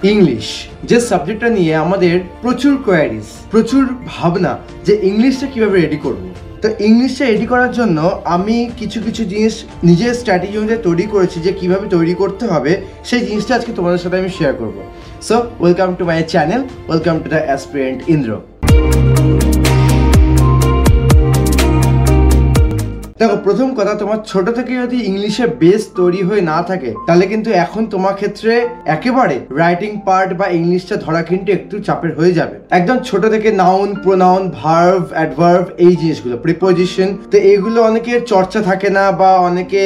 English যে সাবজেক্টটা নিয়ে আমাদের প্রচুর কোয়ারিজ, প্রচুর ভাবনা যে ইংলিশটা কিভাবে রেডি করব। তো ইংলিশটা রেডি করার জন্য আমি কিছু কিছু জিনিস নিজের স্ট্র্যাটেজি অনুযায়ী তৈরি করেছি যে কিভাবে তৈরি করতে হবে, সেই জিনিসটা আজকে তোমাদের সাথে আমি শেয়ার করব। So welcome to my channel, welcome to the aspirant Indra. দেখো, প্রথম কথা, তোমার ছোট থেকে যদি ইংলিশে বেস তৈরি হয়ে না থাকে তাহলে কিন্তু এখন তোমার ক্ষেত্রে একেবারে রাইটিং পার্ট বা ইংলিশটা ধরা কিন্তু একটু চাপের হয়ে যাবে। একদম ছোট থেকে নাউন, প্রোনাউন, ভার্ব, অ্যাডভার্ব, এই জিনিসগুলো, প্রিপোজিশন, তো এইগুলো অনেকের চর্চা থাকে না বা অনেকে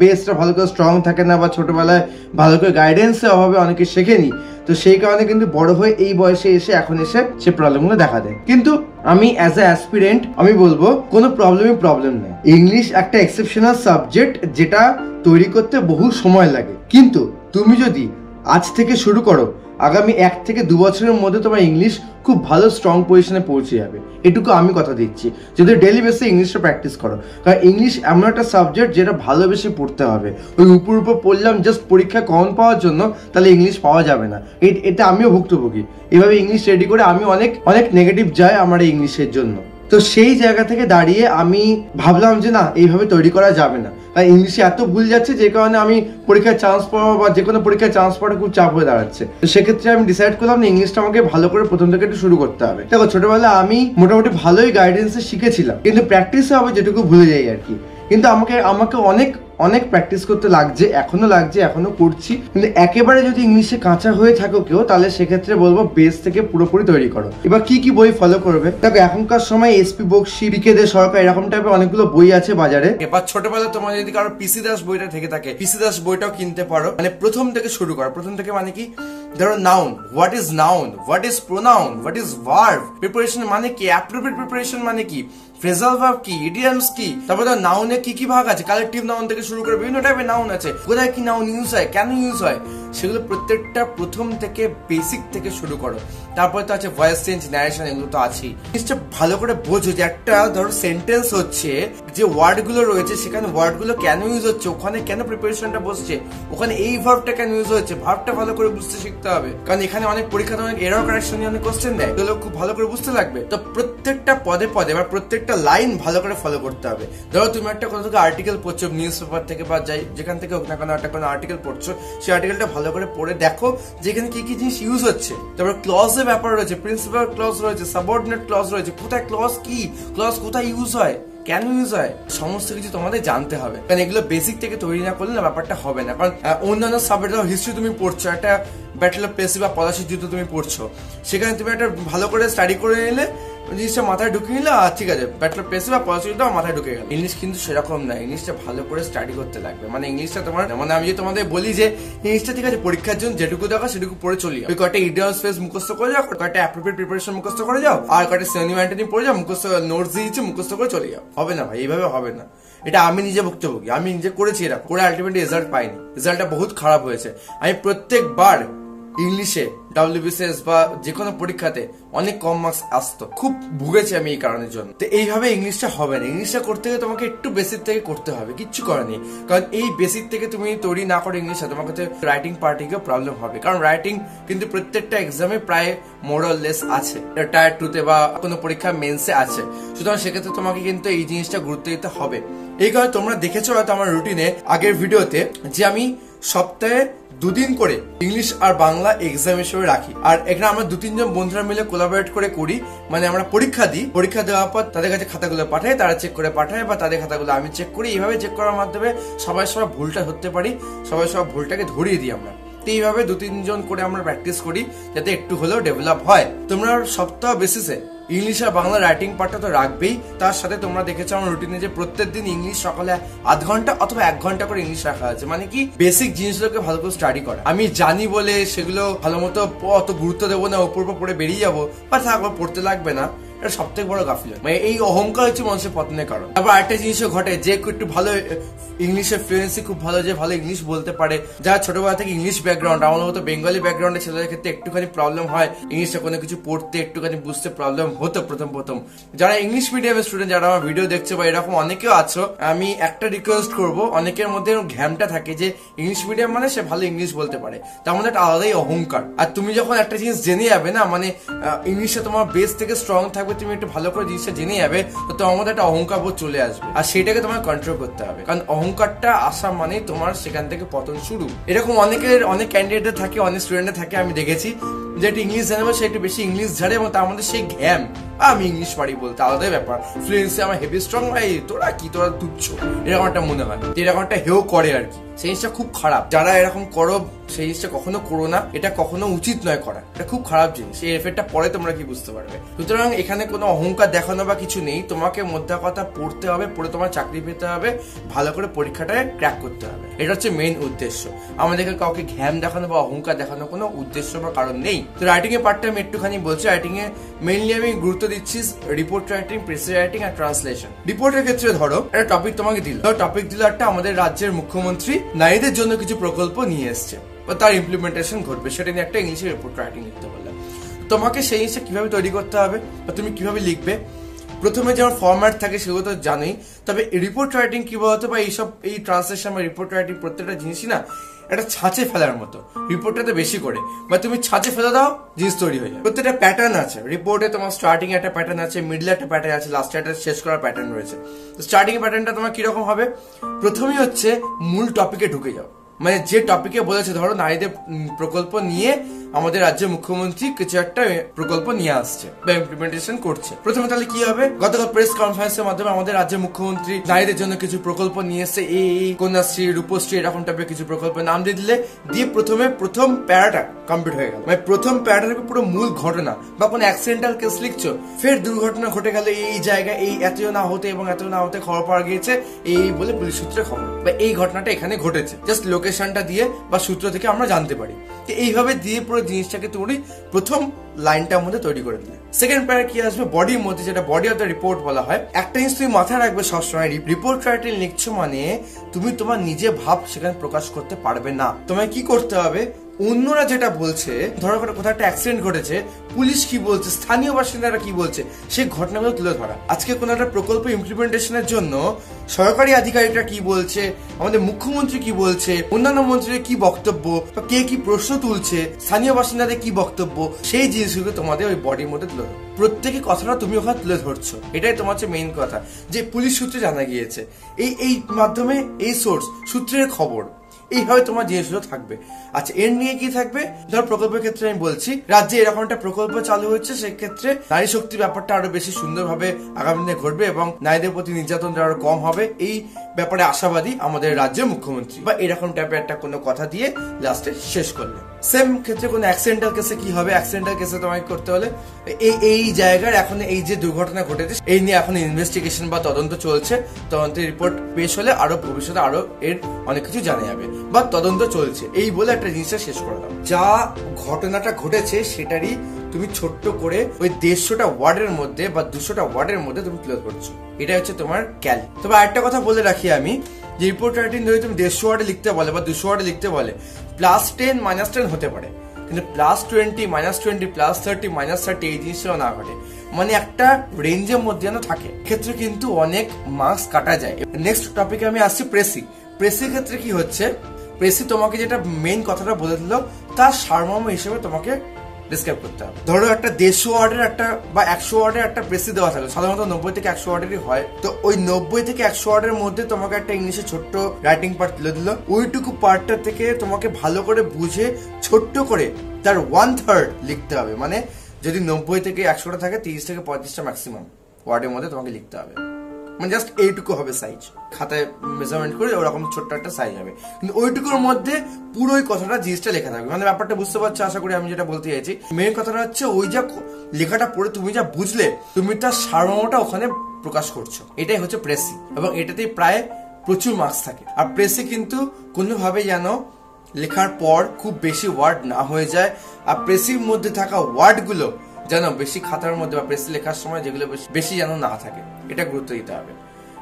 বেসটা ভালো করে স্ট্রং থাকে না বা ছোটবেলায় ভালো করে গাইডেন্সের অভাবে অনেকে শেখেনি। তো সেই কারণে কিন্তু বড় হয়ে এই বয়সে এসে এখন এসে সে প্রবলেমগুলো দেখা দেয়। কিন্তু আমি অ্যাজ এ অ্যাসপিরেন্ট আমি বলবো কোনো প্রবলেম নেই। ইংলিশ একটা এক্সেপশনাল সাবজেক্ট যেটা তৈরি করতে বহু সময় লাগে, কিন্তু তুমি যদি আজ থেকে শুরু করো, আগামী 1 থেকে 2 বছরের মধ্যে তোমার ইংলিশ খুব ভালো স্ট্রং পজিশনে পৌঁছে যাবে। এটুকু আমি কথা দিচ্ছি, যদি ডেইলি বেসে ইংলিশটা প্র্যাকটিস করো। কারণ ইংলিশ এমন একটা সাবজেক্ট যেটা ভালোবেসে পড়তে হবে। ওই উপর পড়লাম জাস্ট পরীক্ষা কমন পাওয়ার জন্য, তাহলে ইংলিশ পাওয়া যাবে না। এটা আমিও ভুক্তভোগী। এভাবে ইংলিশ রেডি করে আমি অনেক নেগেটিভ যায় আমার এই ইংলিশের জন্য। তো সেই জায়গা থেকে দাঁড়িয়ে আমি ভাবলাম যে না, এইভাবে তৈরি করা যাবে না। আর ইংলিশে এত ভুল যাচ্ছে যে কারণে আমি পরীক্ষায় চান্স পাওয়া বা যে কোনো পরীক্ষায় চান্স পাওয়াটা খুব চাপ হয়ে দাঁড়াচ্ছে। তো সেক্ষেত্রে আমি ডিসাইড করলাম না, ইংলিশটা আমাকে ভালো করে প্রথম থেকে একটু শুরু করতে হবে। দেখো, ছোটবেলায় আমি মোটামুটি ভালোই গাইডেন্সে শিখেছিলাম, কিন্তু প্র্যাকটিসে হবে যেটুকু ভুলে যাই আর কি। কিন্তু আমাকে অনেক প্র্যাকটিস করতে লাগছে, এখনো করছি। কিন্তু একেবারে যদি ইংলিশে কাঁচা হয়ে থাকো কেউ, তাহলে সেক্ষেত্রে বলবো বেস থেকে পুরোপুরি তৈরি করো। এবার কি বই ফলো করবে? দেখো, এখনকার সময় এসপি বক্সি, বিকে দে সরকার, এরকম টাইপের অনেকগুলো বই আছে বাজারে। এবার ছোটবেলায় তোমার যদি কারো পিসি দাস বইটা থেকে থাকে, পিসি দাস বইটাও কিনতে পারো। মানে প্রথম থেকে শুরু করো। প্রথম থেকে মানে কি, ধরো noun, what is noun, what is pronoun, what is verb, preparation মানে কি, অ্যাপ্রোপ্রিয়েট প্রিপারেশন মানে কি, ফ্রেজাল ভার্ব কি, ইডিয়ামস কি, তারপর ধর নাউনে কি ভাগ আছে, কালেকটিভ নাউন থেকে শুরু করে বিভিন্ন টাইপের নাউন আছে, কোথায় কি নাউন ইউজ হয়, কেন ইউজ হয়, সেগুলো প্রত্যেকটা প্রথম থেকে বেসিক থেকে শুরু করো। তারপরে তো আছে ভয়েস চেঞ্জ, ন্যারেশন, এগুলো তো আছেই। জিনিসটা ভালো করে বোঝো যে একটা ধরো সেন্টেন্স হচ্ছে, যে ওয়ার্ড গুলো রয়েছে সেখানে ওয়ার্ড গুলো কেন ইউজ হচ্ছে, ওখানে কেন প্রিপারেশনটা বসছে, ওখানে এই ভার্বটা কেন ইউজ হচ্ছে, ভার্বটা ভালো করে বুঝতে শিখতে হবে। কারণ এখানে অনেক পরীক্ষাতে অনেক এরর কারেকশন নিয়ে অনেক কোশ্চেন দেয়, এগুলো খুব ভালো করে বুঝতে লাগবে। তো প্রত্যেকটা পদে বা প্রত্যেকটা লাইন ভালো করে ফলো করতে হবে। ধরো তুমি একটা কোথা থেকে আর্টিকেল পড়ছো, নিউজ পেপার থেকে বা যেখান থেকে হোক না কেন, একটা কোনো আর্টিকেল পড়ছো, সেই আর্টিকেলটা ভালো করে পড়ে দেখো যেখানে কি জিনিস ইউজ হচ্ছে। তারপর ক্লজের ব্যাপার রয়েছে, প্রিন্সিপাল ক্লজ রয়েছে, সাবঅর্ডিনেট ক্লজ রয়েছে, কোথায় ক্লজ কি, ক্লজ কোথায় ইউজ হয়, কেন ইউজ হয়, সমস্ত কিছু তোমাদের জানতে হবে। কারণ এগুলো বেসিক থেকে তৈরি না করলে না ব্যাপারটা হবে না। কারণ অন্যান্য সাবজেক্ট, হিস্ট্রি তুমি পড়ছো, একটা ব্যাটল অফ প্লেসি বা পলাশির যুদ্ধ তুমি পড়ছো, সেখানে তুমি একটা ভালো করে স্টাডি করে নিলে, জিনিসটা মাথায় ঢুকিয়ে নিলে, ঠিক আছে, ব্যাটল অফ প্লেসি বা পলাশির যুদ্ধ মাথায় ঢুকে গেল। ইংলিশ কিন্তু সেরকম না, ইংলিশটা ভালো করে স্টাডি করতে লাগবে। মানে ইংলিশটা তোমার, মানে আমি যে তোমাদের বলি যে ইংলিশটা ঠিক আছে পরীক্ষার জন্য যেটুকু দেখা সেটুকু পড়ে চলি, ওই কয়েকটা ইডিয়ামস ফ্রেজ মুখস্থ করে যাও, কয়েকটা অ্যাপ্রোপ্রিয়েট প্রিপারেশন মুখস্থ করে যাও, আর কয়েকটা সিনোনিম অ্যান্টোনিম পড়ে যাও, মুখস্থ নোটস দিয়েছি মুখস্থ করে চলে যাও। হবে না ভাই, এইভাবে হবে না। এটা আমি নিজে ভুক্তভোগী, আমি নিজে করেছি, এরা করে আলটিমেটলি রেজাল্ট পাইনি, রেজাল্টটা বহুত খারাপ হয়েছে। আমি প্রত্যেকবার ইংলিশে WBCS বা যে কোনো পরীক্ষাতে অনেক কম মার্কস আসতো, খুব ভুগেছি আমি এই কারণের জন্য। তো এইভাবে ইংলিশটা হবে না। ইংলিশটা করতে গেলে তোমাকে একটু বেসিক থেকে করতে হবে, কিচ্ছু করার নেই। কারণ এই বেসিক থেকে তুমি তৈরি না করে ইংলিশে, তোমার কাছে রাইটিং পার্টিকেও প্রবলেম হবে। কারণ রাইটিং কিন্তু প্রত্যেকটা এক্সামে প্রায় মোরাললেস আছে, টায়ার 2তে বা কোনো পরীক্ষা মেন্সে আছে। সুতরাং সেক্ষেত্রে তোমাকে কিন্তু এই জিনিসটা গুরুত্ব দিতে হবে। এই কারণে তোমরা দেখেছো হয়তো আমার রুটিনে আগের ভিডিওতে যে আমি সপ্তাহে 2 দিন করে ইংলিশ আর বাংলা এক্সাম হিসেবে রাখি। আর এখানে আমরা 2-3 জন বন্ধুরা মিলে কোলাবোরেট করে করি। মানে আমরা পরীক্ষা দিই, পরীক্ষা দেওয়ার পর তাদের কাছে খাতাগুলো পাঠাই, তারা চেক করে পাঠায়, বা তাদের খাতাগুলো আমি চেক করি। এইভাবে চেক করার মাধ্যমে সবাই ভুলটা ধরতে পারি, সবাই ভুলটাকে ধরিয়ে দিই আমরা। তো এইভাবে 2-3 জন করে আমরা প্র্যাকটিস করি যাতে একটু হলেও ডেভেলপ হয়। তোমরা সপ্তাহ বেসিসে ইংলিশ আর বাংলা রাইটিং পার্টটা তো রাখবেই, তার সাথে তোমরা দেখেছো আমার রুটিনে যে প্রত্যেকদিন ইংলিশ সকালে 1/2 ঘন্টা অথবা 1 ঘন্টা করে ইংলিশ রাখা আছে। মানে কি, বেসিক জিনিসগুলোকে ভালো করে স্টাডি করা। আমি জানি বলে সেগুলো ভালো মতো অত গুরুত্ব দেবো না, উপর পড়ে বেরিয়ে যাবো বা থাকবো, পড়তে লাগবে না, এটা সব থেকে বড় গাফিলতি। মানে এই অহংকার হচ্ছে মানুষের পতনের কারণ। আবার আরেকটা জিনিসও ঘটে, যে একটু ভালো ইংলিশের ফ্লুয়েন্সি খুব ভালো, যে ভালো ইংলিশ বলতে পারে, যারা ছোটবেলা থেকে ইংলিশ ব্যাকগ্রাউন্ড, আমার মতো বেঙ্গলি ব্যাকগ্রাউন্ডের ছেলেদের ক্ষেত্রে একটুখানি প্রবলেম হয় ইংলিশটা কোনো কিছু পড়তে, একটুখানি বুঝতে প্রবলেম হতো প্রথম। যারা ইংলিশ মিডিয়ামের স্টুডেন্ট, যারা আমার ভিডিও দেখছে বা এরকম অনেকেও আছো, আমি একটা রিকোয়েস্ট করবো, অনেকের মধ্যে ঘ্যামটা থাকে যে ইংলিশ মিডিয়াম মানে সে ভালো ইংলিশ বলতে পারে, তার মধ্যে একটা আলাদাই অহংকার। আর তুমি যখন একটা জিনিস জেনে যাবে না, মানে ইংলিশে তোমার বেস থেকে স্ট্রং থাকবে, তুমি একটু ভালো করে জিনিসটা জেনে যাবে, তো তোমার মধ্যে একটা অহংকার বোধ চলে আসবে, আর সেটাকে তোমার কন্ট্রোল করতে হবে। কারণ অহংকারটা আসা মানে তোমার সেখান থেকে পতন শুরু। এরকম অনেক ক্যান্ডিডেট থাকে, অনেক স্টুডেন্ট থাকে, আমি দেখেছি যে একটু ইংলিশ জানবে, সে একটু বেশি ইংলিশ ঝাড়ে এবং তার মধ্যে সেই ঘ্যাম, আমি ইংলিশ পারি বলতে, আলাদাই ব্যাপার। ফ্লুয়েন্সি আমার হেভি স্ট্রং, ভাই তোরা তুচ্ছ, এরকম একটা মনে হয়, এরকম একটা হেও করে আর কি। সেই জিনিসটা খুব খারাপ। যারা এরকম করো সেই জিনিসটা কখনো করো না, এটা কখনো উচিত নয় করা, এটা খুব খারাপ জিনিস। এই এফেক্টটা পরে তোমরা কি বুঝতে পারবে। সুতরাং এখানে কোনো অহংকার দেখানো বা কিছু নেই, তোমাকে মোদ্দা কথা পড়তে হবে, পড়ে তোমার চাকরি পেতে হবে, ভালো করে পরীক্ষাটায় ক্র্যাক করতে হবে, এটা হচ্ছে মেইন উদ্দেশ্য। আমাদেরকে কাউকে ঘ্যাম দেখানো বা অহংকার দেখানো কোনো উদ্দেশ্য বা কারণ নেই। তো রাইটিং এর পার্টটা আমি একটুখানি বলছি। রাইটিং এ মেইনলি আমি গুরুত্ব দিচ্ছি রিপোর্ট রাইটিং, প্রেসি রাইটিং আর ট্রান্সলেশন। রিপোর্টের ক্ষেত্রে ধরো একটা টপিক তোমাকে দিল, টপিক দিল একটা আমাদের রাজ্যের মুখ্যমন্ত্রী নারীদের জন্য কিছু প্রকল্প নিয়ে এসছে, তার ইমপ্লিমেন্টেশন ঘটবে, সেটা নিয়ে একটা ইংলিশে রিপোর্ট রাইটিং লিখতে বললাম। তোমাকে সেই জিনিসটা কিভাবে তৈরি করতে হবে বা তুমি কিভাবে লিখবে, প্রথমে যেমন ফরম্যাট থাকে সেগুলো তো জানোই, তবে রিপোর্ট রাইটিং কি বলতো বা এই ট্রান্সলেশন বা রিপোর্ট রাইটিং প্রত্যেকটা জিনিসই না একটা ছাঁচে ফেলার মতো। রিপোর্টটাতে বেশি করে বা তুমি ছাঁচে ফেলে দাও, জিনিস তৈরি হয়ে যায়। প্রত্যেকটা প্যাটার্ন আছে রিপোর্টে, তোমার স্টার্টিং একটা প্যাটার্ন আছে, মিডলে একটা প্যাটার্ন আছে, লাস্টে একটা শেষ করার প্যাটার্ন রয়েছে। তো স্টার্টিং প্যাটার্নটা তোমার কিরকম হবে, প্রথমেই হচ্ছে মূল টপিকে ঢুকে যাও, মানে যে টপিকে বলেছে, ধরো নারীদের প্রকল্প নিয়ে আমাদের রাজ্যের মুখ্যমন্ত্রী কিছু একটা প্রকল্প নিয়ে আসছে বা ইমপ্লিমেন্টেশন করছে। প্রথমে তাহলে কি হবে, গতকাল প্রেস কনফারেন্সের মাধ্যমে আমাদের রাজ্যের মুখ্যমন্ত্রী নারীদের জন্য কিছু প্রকল্প নিয়ে এসছে, এই কন্যাশ্রী, রূপশ্রী, এরকম টাইপের কিছু প্রকল্পের নাম দিয়ে দিলে, দিয়ে প্রথম প্যারাটা কমপ্লিট হয়ে গেল। মানে প্রথম প্যারাটা পুরো মূল ঘটনা বা কোনো অ্যাক্সিডেন্টাল কেস লিখছো, ফের দুর্ঘটনা ঘটে গেল এই জায়গায়, এই এতজন আহত এবং এতজন আহত খবর পাওয়া গিয়েছে, এই বলে পুলিশ সূত্রে খবর, বা এই ঘটনাটা এখানে ঘটেছে, জাস্ট লোকেশনটা দিয়ে বা সূত্র থেকে আমরা জানতে পারি। তো এইভাবে দিয়ে পুরো জিনিসটাকে তুমি প্রথম লাইনটার মধ্যে তৈরি করে দিলে। সেকেন্ড প্যারা কি আসবে, বডির মধ্যে, যেটা বডি অফ দ্য রিপোর্ট বলা হয়। একটা জিনিস তুমি মাথায় রাখবে সবসময়, রিপোর্ট রাইটিং লিখছো মানে তুমি তোমার নিজে ভাব সেখানে প্রকাশ করতে পারবে না। তোমায় কি করতে হবে, অন্যরা যেটা বলছে, ধরো কোথাও একটা অ্যাক্সিডেন্ট ঘটেছে, পুলিশ কি বলছে, স্থানীয় বাসিন্দারা কি বলছে, সেই ঘটনাগুলো তুলে ধরা। আজকে কোনো একটা প্রকল্প ইমপ্লিমেন্টেশনের জন্য সরকারি আধিকারিকরা কি বলছে, আমাদের মুখ্যমন্ত্রী কি বলছে, অন্যান্য মন্ত্রীদের কি বক্তব্য, বা কে কি প্রশ্ন তুলছে, স্থানীয় বাসিন্দাদের কি বক্তব্য, সেই জিনিসগুলো তোমাদের ওই বডির মধ্যে তুলে ধরো। প্রত্যেকে কথাটা তুমি ওখানে তুলে ধরছো, এটাই তোমার হচ্ছে মেইন কথা, যে পুলিশ সূত্রে জানা গিয়েছে, এই মাধ্যমে, এই সোর্স সূত্রের খবর, এইভাবে তোমার জিনিসগুলো থাকবে। আচ্ছা, এর নিয়ে কি থাকবে, ধর প্রকল্পের ক্ষেত্রে আমি বলছি, রাজ্যে এরকম একটা প্রকল্প চালু হচ্ছে, সেক্ষেত্রে নারী শক্তির ব্যাপারটা আরো বেশি সুন্দরভাবে আগামী দিনে ঘটবে এবং নারীদের প্রতি নির্যাতনটা আরো কম হবে, এই ব্যাপারে আশাবাদী আমাদের রাজ্যের মুখ্যমন্ত্রী, বা এরকম টাইপের একটা কোনো কথা দিয়ে লাস্টে শেষ করলে। সেম ক্ষেত্রে কোনো অ্যাক্সিডেন্টাল কেসে কি হবে, অ্যাক্সিডেন্টাল কেসে তোমাকে করতে হলে এই জায়গার এখন এই যে দুর্ঘটনা ঘটেছে, এই নিয়ে এখন ইনভেস্টিগেশন বা তদন্ত চলছে, তদন্তের রিপোর্ট পেশ হলে আরো ভবিষ্যতে আরো এর অনেক কিছু জানা যাবে, বা তদন্ত চলছে, এই বলে একটা জিনিসটা শেষ করে দাও। যা ঘটনাটা ঘটেছে সেটারই তুমি ছোট্ট করে ওই 150টা ওয়ার্ডের মধ্যে বা 200টা ওয়ার্ডের মধ্যে তুমি ক্লোজ করছো, এটা হচ্ছে তোমার ক্যাল। তবে আরেকটা কথা বলে রাখি আমি, যে রিপোর্ট রাইটিং ধরে তুমি 150 ওয়ার্ডে লিখতে বলে বা 200 ওয়ার্ডে লিখতে বলে, +10 -10 হতে পারে, কিন্তু +20 -20 +30 -30 এই জিনিসটাও না ঘটে, মানে একটা রেঞ্জের মধ্যে যেন থাকে, ক্ষেত্রে কিন্তু অনেক মার্কস কাটা যায়। নেক্সট টপিকে আমি আসছি প্রেসি। প্রেসির ক্ষেত্রে কি হচ্ছে, প্রেসি তোমাকে যেটা মেইন কথাটা বলে দিল, তার সারমর্ম হিসেবে তোমাকে ডিসক্রাইব করতে হবে। ধরো একটা 150 ওয়ার্ডের একটা বা 100 ওয়ার্ডের একটা প্রেসি দেওয়া থাকে, সাধারণত 90 থেকে 100 ওয়ার্ডেরই হয়, তো ওই 90 থেকে 100 ওয়ার্ডের মধ্যে তোমাকে একটা ইংলিশে ছোট্ট রাইটিং পার্ট তুলে দিল, ওইটুকু পার্টটা থেকে তোমাকে ভালো করে বুঝে ছোট্ট করে তার 1/3 লিখতে হবে। মানে যদি 90 থেকে 100টা থাকে, 30 থেকে 35টা ম্যাক্সিমাম ওয়ার্ডের মধ্যে তোমাকে লিখতে হবে, মানে জাস্ট এইটুকু হবে সাইজ, খাতায় মেজারমেন্ট করে ওরকম ছোট্ট একটা সাইজ হবে, কিন্তু ওইটুকুর মধ্যে পুরো ওই কথাটা জিনিসটা লেখা থাকবে। মানে ব্যাপারটা বুঝতে পারছো আশা করি আমি যেটা বলতে চাইছি। মেন কথাটা হচ্ছে ওই যা লেখাটা পড়ে তুমি যা বুঝলে, তুমি তার সারমর্মটা ওখানে প্রকাশ করছো, এটাই হচ্ছে প্রেসি, এবং এটাতেই প্রায় প্রচুর মার্কস থাকে। আর প্রেসি কিন্তু কোনোভাবে যেন লেখার পর খুব বেশি ওয়ার্ড না হয়ে যায়, আর প্রেসির মধ্যে থাকা ওয়ার্ডগুলো যেন বেশি খাতার মধ্যে বা পেন্সিল লেখার সময় যেগুলো বেশি যেন না থাকে, এটা গুরুত্ব দিতে হবে।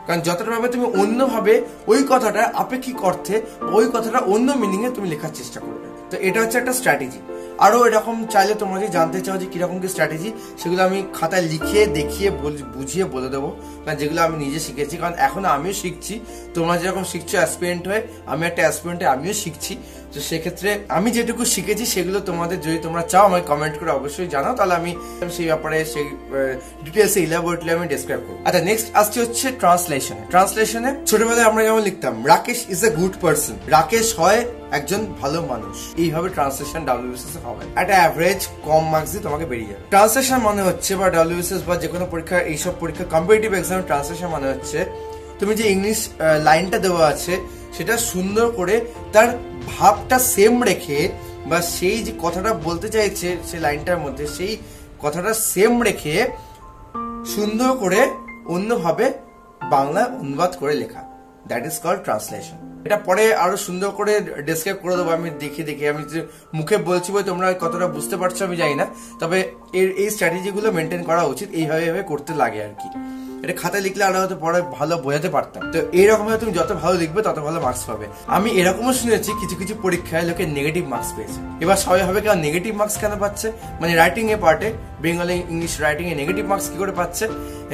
কারণ যতটা ভাবে তুমি অন্যভাবে ওই কথাটা আপেক্ষিক অর্থে, ওই কথাটা অন্য মিনিং এ তুমি লেখার চেষ্টা করবে। তো এটা হচ্ছে একটা স্ট্র্যাটেজি। আরো এরকম চাইলে তোমরা যদি জানতে চাও যে কিরকম কি স্ট্র্যাটেজি, সেগুলো আমি খাতায় লিখিয়ে দেখিয়ে বুঝিয়ে বলে দেবো, কারণ যেগুলো আমি নিজে শিখেছি। কারণ এখন আমিও শিখছি, তোমরা যেরকম শিখছো অ্যাসপিরেন্ট হয়ে, আমি একটা অ্যাসপিরেন্ট হয়ে আমিও শিখছি। তো সেক্ষেত্রে আমি যেটুকু শিখেছি সেগুলো তোমাদের যদি তোমরা চাও আমাকে কমেন্ট করে অবশ্যই জানাও, তাহলে আমি সেই ব্যাপারে সেই ডিটেলসে ইলাবোরেটলি আমি ডেসক্রাইব করবো। আচ্ছা, নেক্সট আসছে হচ্ছে ট্রান্সলেশনে ছোটবেলায় আমরা যেমন লিখতাম Rakesh is a good person, Rakesh হয় একজন ভালো মানুষ, এইভাবে ট্রান্সলেশন WBCS হবে। একটা অ্যাভারেজ কম মার্কস দিয়ে তোমাকে বেরিয়ে যাবে। ট্রান্সলেশন মানে হচ্ছে, বা WBCS বা যে কোনো পরীক্ষা, এইসব পরীক্ষা কম্পিটিটিভ এক্সাম ট্রান্সলেশন মানে হচ্ছে তুমি যে ইংলিশ লাইনটা দেওয়া আছে সেটা সুন্দর করে তার ভাবটা সেম রেখে, বা সেই যে কথাটা বলতে চাইছে সেই লাইনটার মধ্যে সেই কথাটা সেম রেখে সুন্দর করে অন্যভাবে বাংলা অনুবাদ করে লেখা, দ্যাট ইজ কল্ড ট্রান্সলেশন। এটা পরে আরো সুন্দর করে ডেসক্রাইব করে দেবো আমি দেখে আমি যে মুখে বলছি বলে তোমরা কতটা বুঝতে পারছো আমি জানি না, তবে এই স্ট্র্যাটেজি গুলো মেনটেন করা উচিত, এইভাবে করতে লাগে আর কি। এটা খাতায় লিখলে আরো হয়তো পরে ভালো বোঝাতে পারতাম। তো এইরকম তুমি যত ভালো লিখবে তত ভালো মার্কস পাবে। আমি এরকমও শুনেছি কিছু কিছু পরীক্ষায় লোকে নেগেটিভ মার্কস পেয়েছে। এবার সবাই হবে কেন নেগেটিভ মার্কস কেন পাচ্ছে, মানে রাইটিং এ পার্টে, বেঙ্গলি ইংলিশ রাইটিং এ নেগেটিভ মার্কস কি করে পাচ্ছে?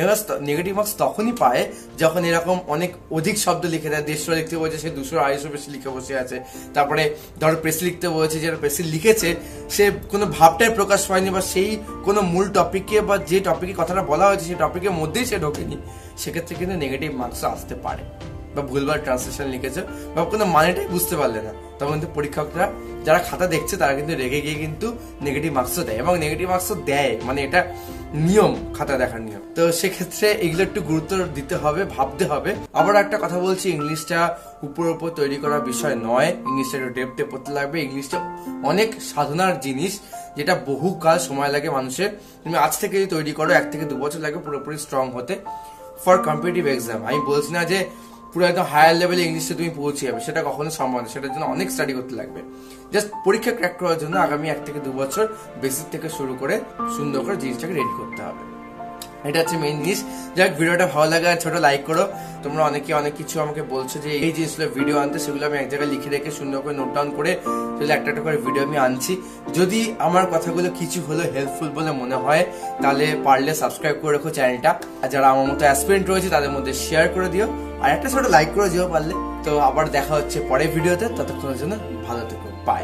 এবার নেগেটিভ মার্কস তখনই পায় যখন এরকম অনেক অধিক শব্দ লিখে দেয়। 150 লিখতে বলছে, সে 200-250 বেশি লিখে বসে আছে। তারপরে ধরো প্রেস লিখতে বলছে, যে প্রেস লিখেছে সে কোনো ভাবটাই প্রকাশ পায়নি, বা সেই কোনো মূল টপিকে বা যে টপিকে কথাটা বলা হয়েছে সেই টপিকের মধ্যেই সে ঢোকেনি, সেক্ষেত্রে কিন্তু নেগেটিভ মার্কস আসতে পারে। বা ভুলভাল ট্রান্সলেশন লিখেছে বা কোনো মানেটাই বুঝতে পারলে না, তখন কিন্তু পরীক্ষকরা যারা খাতা দেখছে তারা কিন্তু রেগে গিয়ে কিন্তু নেগেটিভ মার্কসও দেয়, এবং নেগেটিভ মার্কসও দেয়, মানে এটা নিয়ম, খাতা দেখার নিয়ম। তো সেক্ষেত্রে এগুলো একটু গুরুত্ব দিতে হবে, ভাবতে হবে। আবার একটা কথা বলছি, ইংলিশটা উপর তৈরি করার বিষয় নয়, ইংলিশটা একটু ডেপথে পড়তে লাগবে। ইংলিশটা অনেক সাধনার জিনিস, যেটা বহুকাল সময় লাগে মানুষের। তুমি আজ থেকে যদি তৈরি করো 1 থেকে 2 বছর লাগবে পুরোপুরি স্ট্রং হতে ফর কম্পিটিটিভ এক্সাম। আমি বলছি না যে পুরো একদম হায়ার লেভেলে ইংলিশে তুমি পৌঁছে যাবে, সেটা কখনো সম্ভব না, সেটার জন্য অনেক স্টাডি করতে লাগবে। জাস্ট পরীক্ষা ক্র্যাক করার জন্য আগামী 1 থেকে 2 বছর বেসিক থেকে শুরু করে সুন্দর করে জিনিসটাকে রেডি করতে হবে। এটা হচ্ছে মেইন জিনিস। যাক, ভিডিওটা ভালো লাগে ছোট লাইক করো। তোমরা অনেকে অনেক কিছু আমাকে বলছো যে এই জিনিসগুলো ভিডিও আনতে, সেগুলো আমি এক জায়গায় লিখে রেখে সুন্দর করে নোট ডাউন করে একটা একটা করে ভিডিও আমি আনছি। যদি আমার কথাগুলো কিছু হলো হেল্পফুল বলে মনে হয়, তাহলে পারলে সাবস্ক্রাইব করে রাখো চ্যানেলটা, আর যারা আমার মতো অ্যাসপিরেন্ট রয়েছে তাদের মধ্যে শেয়ার করে দিও, আর একটা ছোট লাইক করে দিও পারলে। তো আবার দেখা হচ্ছে পরের ভিডিওতে, ততক্ষণের জন্য ভালো থেকো, বাই।